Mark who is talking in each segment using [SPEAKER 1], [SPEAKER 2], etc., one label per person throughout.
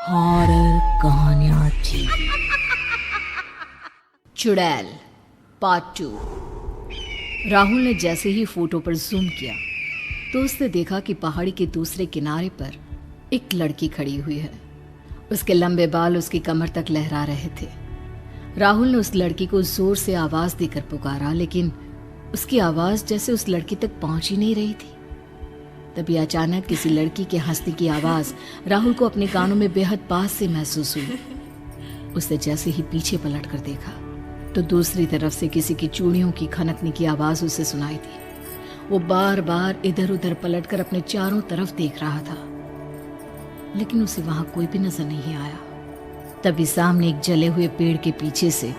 [SPEAKER 1] Horror कहानियां थी। चुड़ैल पार्ट 2। राहुल ने जैसे ही फोटो पर जूम किया तो उसने देखा कि पहाड़ी के दूसरे किनारे पर एक लड़की खड़ी हुई है। उसके लंबे बाल उसकी कमर तक लहरा रहे थे। राहुल ने उस लड़की को जोर से आवाज देकर पुकारा, लेकिन उसकी आवाज जैसे उस लड़की तक पहुंच ही नहीं रही थी। तभी अचानक किसी लड़की के हंसने की आवाज राहुल को अपने कानों में बेहद पास से महसूस हुई। उसने जैसे ही पीछे पलट कर देखा तो दूसरी तरफ से किसी की चूड़ियों की खनकने की आवाज उसे सुनाई दी। वो बार बार इधर उधर पलटकर अपने चारों तरफ देख रहा था, लेकिन उसे वहां कोई भी नजर नहीं आया। तभी सामने एक जले हुए पेड़ के पीछे से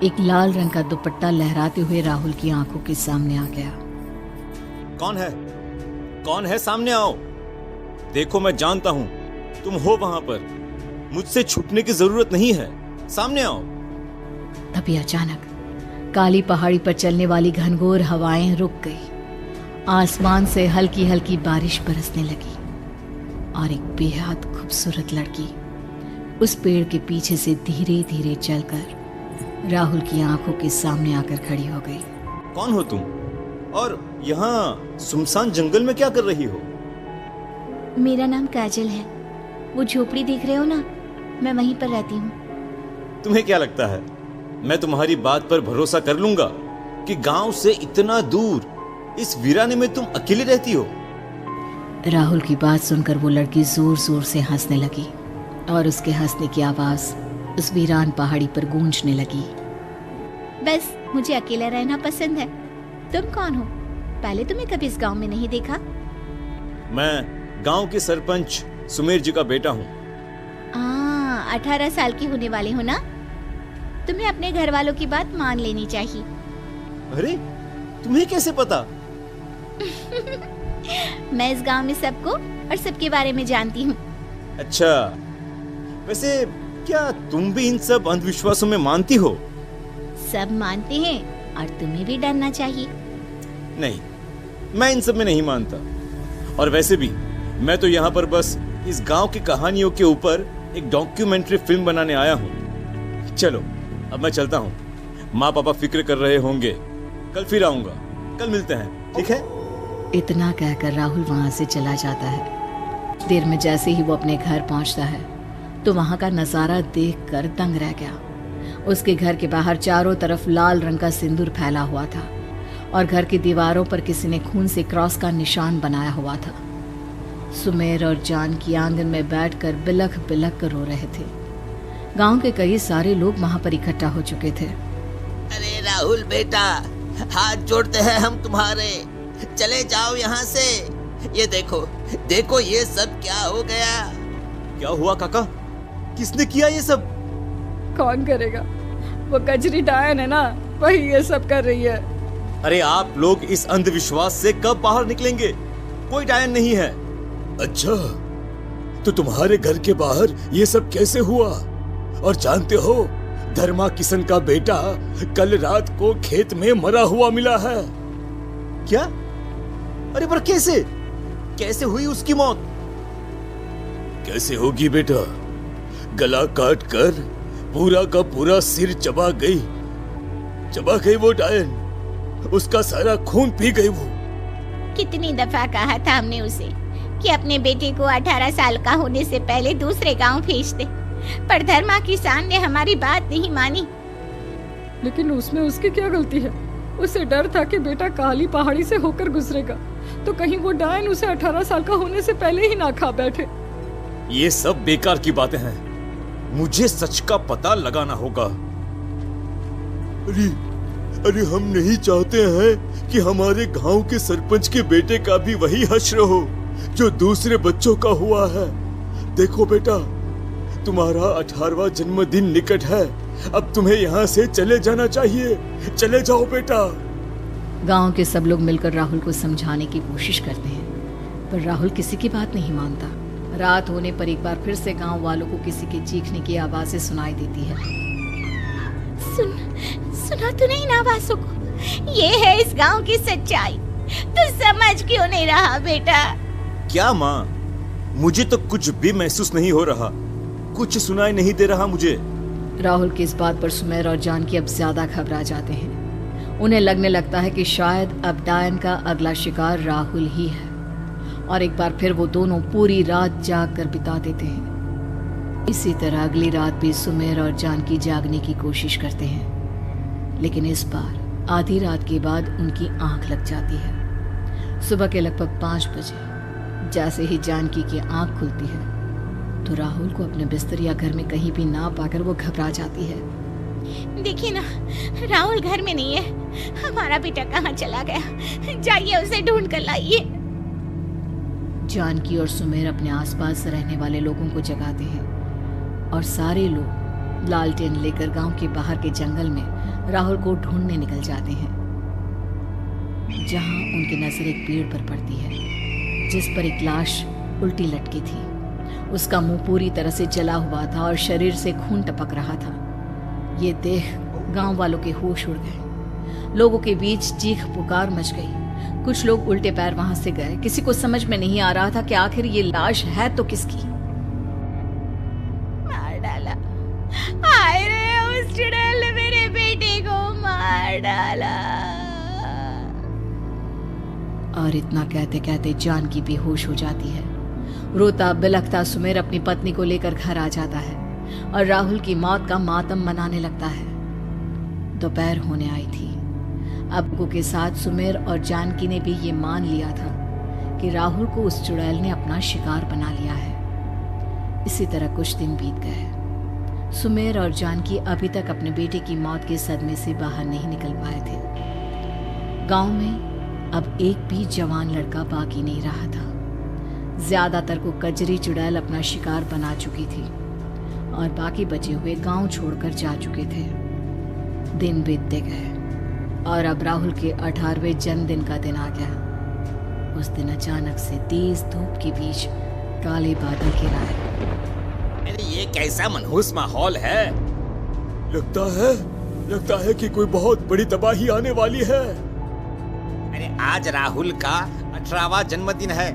[SPEAKER 1] एक लाल रंग का दुपट्टा लहराते हुए राहुल की आंखों के सामने आ गया।
[SPEAKER 2] कौन है? कौन है? सामने आओ। देखो, मैं जानता हूं तुम हो वहां पर। मुझसे छुपने की जरूरत नहीं है। सामने आओ।
[SPEAKER 1] तभी अचानक काली पहाड़ी पर चलने वाली घनघोर हवाएं रुक गई। आसमान से हल्की हल्की बारिश बरसने लगी और एक बेहद खूबसूरत लड़की उस पेड़ के पीछे से धीरे धीरे चलकर राहुल की आंखों के सामने आकर खड़ी हो गई।
[SPEAKER 2] कौन हो तुम? और यहाँ सुनसान जंगल में क्या कर रही हो?
[SPEAKER 3] मेरा नाम काजल है। वो झोपड़ी देख रहे हो ना, मैं वहीं पर रहती हूँ।
[SPEAKER 2] तुम्हें क्या लगता है मैं तुम्हारी बात पर भरोसा कर लूंगा कि गांव से इतना दूर इस वीराने में तुम अकेले रहती हो?
[SPEAKER 1] राहुल की बात सुनकर वो लड़की जोर जोर से हंसने लगी और उसके हंसने की आवाज उस वीरान पहाड़ी पर गूंजने लगी।
[SPEAKER 3] बस मुझे अकेला रहना पसंद है। तुम कौन हो? पहले तुम्हें कभी इस गांव में नहीं देखा।
[SPEAKER 2] मैं गांव के सरपंच सुमेर जी का बेटा हूँ।
[SPEAKER 3] 18 साल की होने वाले हो ना? तुम्हें अपने घर वालों की बात मान लेनी चाहिए।
[SPEAKER 2] अरे, तुम्हें कैसे पता?
[SPEAKER 3] मैं इस गांव में सबको और सबके बारे में जानती हूँ।
[SPEAKER 2] अच्छा, वैसे क्या तुम भी इन सब अंधविश्वासों में मानती हो?
[SPEAKER 3] सब मानते हैं और तुम्हें भी डरना चाहिए।
[SPEAKER 2] नहीं, मैं इन सब में नहीं मानता। और वैसे भी मैं तो यहाँ पर बस इस गांव की कहानियों के ऊपर एक डॉक्यूमेंट्री फिल्म बनाने आया हूँ। चलो, अब मैं चलता हूँ। माँ पापा फिक्र कर रहे होंगे। कल फिर आऊंगा। कल मिलते हैं, ठीक है?
[SPEAKER 1] इतना कहकर राहुल वहां से चला जाता है। देर में जैसे ही वो अपने घर पहुंचता है तो वहां का नजारा देखकर दंग रह गया। उसके घर के बाहर चारों तरफ लाल रंग का सिंदूर फैला हुआ था और घर की दीवारों पर किसी ने खून से क्रॉस का निशान बनाया हुआ था। सुमेर और जानकी आंगन में बैठकर बिलख बिलख कर रो रहे थे। गांव के कई सारे लोग वहां पर इकट्ठा हो चुके थे।
[SPEAKER 4] अरे राहुल बेटा, हाथ जोड़ते हैं हम तुम्हारे। चले जाओ यहाँ से। ये देखो देखो, ये सब क्या हो गया?
[SPEAKER 2] क्या हुआ काका? किसने किया ये सब?
[SPEAKER 5] कौन करेगा? वो कजरी डायन है ना, वही ये सब कर रही है।
[SPEAKER 2] अरे, आप लोग इस अंधविश्वास से कब बाहर निकलेंगे? कोई डायन नहीं है।
[SPEAKER 6] अच्छा, तो तुम्हारे घर के बाहर ये सब कैसे हुआ? और जानते हो, धर्मा किशन का बेटा कल रात को खेत में मरा हुआ मिला है।
[SPEAKER 2] क्या? अरे पर कैसे? कैसे हुई उसकी मौत?
[SPEAKER 6] कैसे होगी बेटा? गला काट कर पूरा का पूरा सिर चबा गई वो डायन। उसका सारा खून पी गई वो।
[SPEAKER 3] कितनी दफा कहा था हमने उसे कि अपने बेटे को 18 साल का होने से पहले दूसरे गांव भेज दे, पर धर्मा किसान ने हमारी बात नहीं मानी।
[SPEAKER 5] लेकिन उसमें उसकी क्या गलती है? उसे डर था कि बेटा काली पहाड़ी से होकर गुजरेगा तो कहीं वो डायन उसे 18 साल का होने से पहले ही ना खा बैठे।
[SPEAKER 2] ये सब बेकार की बातें हैं। मुझे सच का पता लगाना होगा।
[SPEAKER 6] अरे हम नहीं चाहते हैं कि हमारे गांव के सरपंच के बेटे का भी वही हश्र हो जो दूसरे बच्चों का हुआ है। देखो बेटा, तुम्हारा 18वां जन्मदिन निकट है। अब तुम्हें यहाँ से चले जाना चाहिए। चले जाओ बेटा।
[SPEAKER 1] गांव के सब लोग मिलकर राहुल को समझाने की कोशिश करते हैं, पर राहुल किसी की बात नहीं मानता। रात होने पर एक बार फिर से गांव वालों को किसी के चीखने की आवाजें सुनाई देती है।
[SPEAKER 3] सुना तूने इन आवाजों को? ये है इस गांव की सच्चाई। तू समझ क्यों नहीं रहा बेटा?
[SPEAKER 2] क्या माँ? मुझे तो कुछ भी महसूस नहीं हो रहा। कुछ सुनाई नहीं दे रहा मुझे।
[SPEAKER 1] राहुल की इस बात पर सुमेर और जानकी अब ज्यादा घबरा जाते हैं। उन्हें लगने लगता है कि शायद अब डायन का अगला शिकार राहुल ही है, और एक बार फिर वो दोनों पूरी रात जाग कर बिता देते हैं। इसी तरह अगली रात भी सुमेर और जानकी जागने की कोशिश करते हैं, लेकिन इस बार आधी रात के बाद उनकी आंख लग जाती है। सुबह के लगभग 5 बजे जैसे ही जानकी की आंख खुलती है तो राहुल को अपने बिस्तर या घर में कहीं भी ना पाकर वो घबरा जाती है।
[SPEAKER 3] देखिए ना, राहुल घर में नहीं है। हमारा बेटा कहाँ चला गया? जाइए उसे ढूंढ कर लाइए।
[SPEAKER 1] जानकी और सुमेर अपने आसपास रहने वाले लोगों को जगाते हैं और सारे लोग लालटेन लेकर गांव के बाहर के जंगल में राहुल को ढूंढने निकल जाते हैं, जहां उनकी नजर एक पेड़ पर पड़ती है जिस पर एक लाश उल्टी लटकी थी। उसका मुंह पूरी तरह से जला हुआ था और शरीर से खून टपक रहा था। ये देख गांव वालों के होश उड़ गए। लोगों के बीच चीख पुकार मच गई। कुछ लोग उल्टे पैर वहां से गए। किसी को समझ में नहीं आ रहा था कि आखिर ये लाश है तो किसकी।
[SPEAKER 3] मार डाला। हाय रे, उस चुड़ैल ने मेरे बेटे को मार डाला।
[SPEAKER 1] और इतना कहते कहते जानकी बेहोश हो जाती है। रोता बिलखता सुमेर अपनी पत्नी को लेकर घर आ जाता है और राहुल की मौत का मातम मनाने लगता है। दोपहर होने आई थी। अब्बू के साथ सुमेर और जानकी ने भी ये मान लिया था कि राहुल को उस चुड़ैल ने अपना शिकार बना लिया है। इसी तरह कुछ दिन बीत गए। सुमेर और जानकी अभी तक अपने बेटे की मौत के सदमे से बाहर नहीं निकल पाए थे। गांव में अब एक भी जवान लड़का बाकी नहीं रहा था। ज्यादातर को कजरी चुड़ैल अपना शिकार बना चुकी थी और बाकी बचे हुए गांव छोड़कर जा चुके थे। दिन बीतते गए और अब राहुल के 18वें जन्मदिन का दिन आ गया। उस दिन अचानक से तेज धूप के बीच काले बादल घिर आए।
[SPEAKER 2] अरे ये कैसा मनहूस माहौल है।
[SPEAKER 6] लगता है कि कोई बहुत बड़ी तबाही आने वाली है।
[SPEAKER 2] अरे आज राहुल का 18वां जन्मदिन है,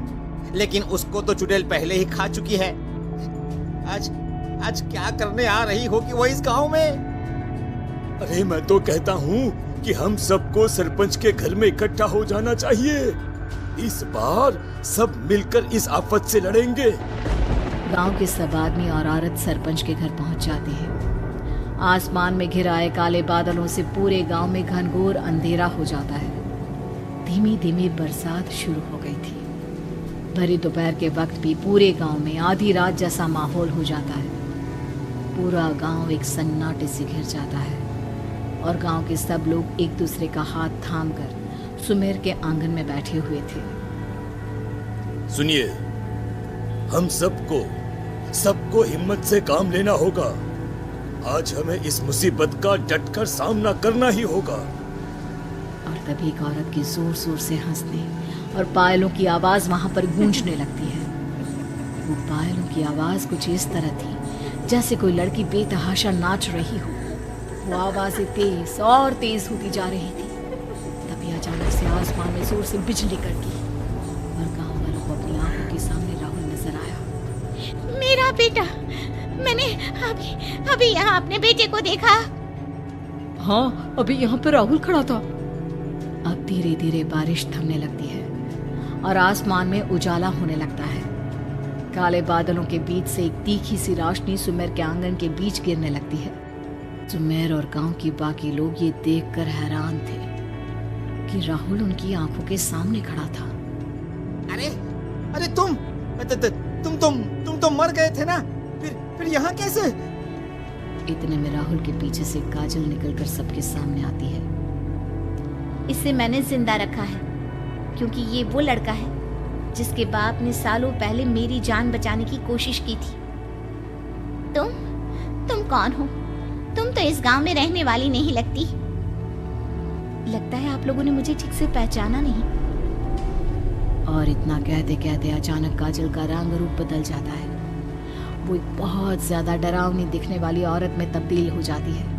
[SPEAKER 2] लेकिन उसको तो चुड़ैल पहले ही खा चुकी है। आज क्या करने आ रही होगी वो इस गांव में?
[SPEAKER 6] अरे मैं तो कहता हूँ कि हम सबको सरपंच के घर में इकट्ठा हो जाना चाहिए। इस बार सब मिलकर इस आफत से लड़ेंगे।
[SPEAKER 1] गांव के सब आदमी और औरत सरपंच के घर पहुंच जाते हैं। आसमान में घिर आए काले बादलों से पूरे गांव में घनघोर अंधेरा हो जाता है। धीमी धीमी बरसात शुरू हो गई थी। भरी दोपहर के वक्त भी पूरे गांव में आधी रात जैसा माहौल हो जाता है। पूरा गांव एक सन्नाटे से घिर जाता है और गांव के सब लोग एक दूसरे का हाथ थामकर सुमेर के आंगन में बैठे हुए थे।
[SPEAKER 6] सुनिए, हम सबको हिम्मत से काम लेना होगा। आज हमें इस मुसीबत का डटकर सामना करना ही होगा।
[SPEAKER 1] और तभी एक औरत की जोर जोर से हंसने और पायलों की आवाज वहां पर गूंजने लगती है। वो पायलों की आवाज कुछ इस तरह थी जैसे कोई लड़की बेतहाशा नाच रही हो। वो आवाजें तेज और तेज होती जा रही थी। तभी अचानक से आसमान में जोर से बिजली कड़की और गांव वालों को अपनी आंखों के सामने राहुल नजर आया।
[SPEAKER 3] मेरा बेटा, मैंने अभी यहाँ अपने बेटे को देखा।
[SPEAKER 5] हाँ, अभी यहाँ पे राहुल खड़ा था।
[SPEAKER 1] अब धीरे धीरे बारिश थमने लगती है और आसमान में उजाला होने लगता है। काले बादलों के बीच से एक तीखी सी रोशनी सुमेर के आंगन के बीच गिरने लगती है। सुमेर और गांव के बाकी लोग ये देखकर हैरान थे कि राहुल उनकी आंखों के सामने खड़ा था।
[SPEAKER 2] अरे तुम तो मर गए थे ना, फिर यहाँ कैसे?
[SPEAKER 1] इतने में राहुल के पीछे से काजल निकलकर सबके सामने आती है।
[SPEAKER 3] इसे मैंने जिंदा रखा है क्योंकि ये वो लड़का है जिसके बाप ने सालों पहले मेरी जान बचाने की कोशिश की थी। तुम कौन हो? तुम तो इस गांव में रहने वाली नहीं लगती। लगता है आप लोगों ने मुझे ठीक से पहचाना नहीं।
[SPEAKER 1] और इतना कहते कहते अचानक काजल का रंग रूप बदल जाता है। वो एक बहुत ज्यादा डरावनी दिखने वाली औरत में तब्दील हो जाती है।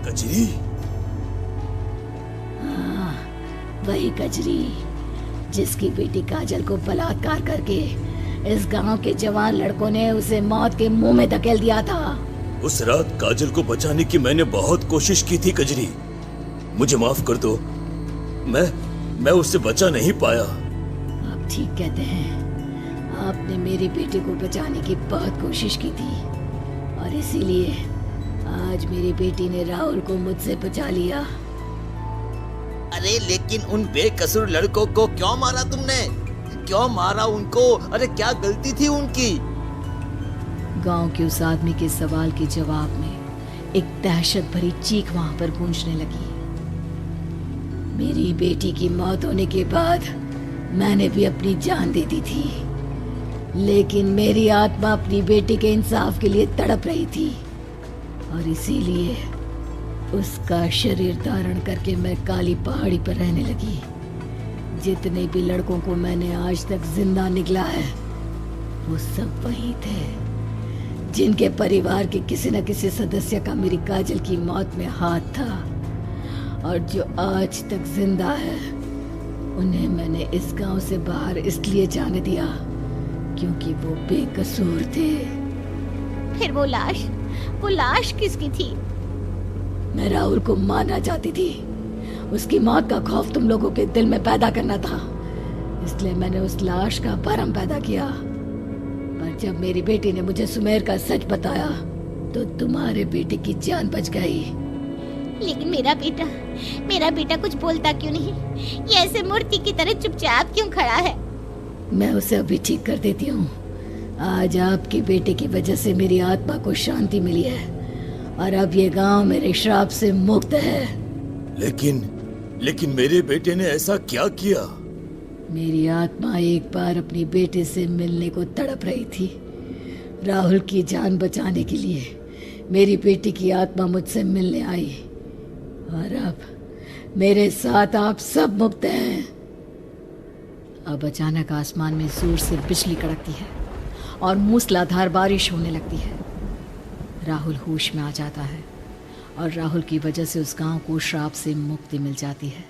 [SPEAKER 6] कजरी?
[SPEAKER 1] वही कजरी जिसकी बेटी काजल को बलात्कार करके इस गांव के जवान लड़कों ने उसे मौत के मुंह में धकेल दिया था।
[SPEAKER 6] उस रात काजल को बचाने की मैंने बहुत कोशिश की थी कजरी, मुझे माफ कर दो। मैं उससे बचा नहीं पाया।
[SPEAKER 1] आप ठीक कहते हैं, आपने मेरी बेटी को बचाने की बहुत कोशिश की थी और इसीलिए आज मेरी बेटी ने राहुल को मुझसे बचा लिया।
[SPEAKER 4] अरे लेकिन उन बेकसूर लड़कों को क्यों मारा तुमने? क्यों मारा उनको? अरे क्या गलती थी उनकी?
[SPEAKER 1] गांव के उस आदमी के सवाल के जवाब में एक दहशत भरी चीख वहां पर गूंजने लगी। मेरी बेटी की मौत होने के बाद मैंने भी अपनी जान दे दी थी, लेकिन मेरी आत्मा अपनी बेटी के इंसाफ के लिए तड़प रही थी और इसीलिए उसका शरीर धारण करके मैं काली पहाड़ी पर रहने लगी। जितने भी लड़कों को मैंने आज तक जिंदा निकला है वो सब वही थे जिनके परिवार के किसी न किसी सदस्य का मेरी काजल की मौत में हाथ था, और जो आज तक जिंदा है उन्हें मैंने इस गांव से बाहर इसलिए जाने दिया क्योंकि वो बेकसूर थे।
[SPEAKER 3] फिर वो लाश किसकी थी?
[SPEAKER 1] मैं राहुल को मारना चाहती थी। उसकी मौत का खौफ तुम लोगों के दिल में पैदा करना था, इसलिए मैंने उस लाश का भरम पैदा किया। पर जब मेरी बेटी ने मुझे सुमेर का सच बताया तो तुम्हारे बेटे की जान बच गई।
[SPEAKER 3] लेकिन मेरा बेटा कुछ बोलता क्यों नहीं? ये ऐसे मूर्ति की तरह चुपचाप क्यों खड़ा है?
[SPEAKER 1] मैं उसे अभी ठीक कर देती हूँ। आज आपके बेटे की वजह से मेरी आत्मा को शांति मिली है और अब ये गांव मेरे श्राप से मुक्त है।
[SPEAKER 6] लेकिन मेरे बेटे ने ऐसा क्या किया?
[SPEAKER 1] मेरी आत्मा एक बार अपनी बेटे से मिलने को तड़प रही थी। राहुल की जान बचाने के लिए मेरी बेटी की आत्मा मुझसे मिलने आई और अब मेरे साथ आप सब मुक्त हैं। अब अचानक आसमान में जोर से बिजली कड़कती है और मूसलाधार बारिश होने लगती है। राहुल होश में आ जाता है और राहुल की वजह से उस गांव को श्राप से मुक्ति मिल जाती है।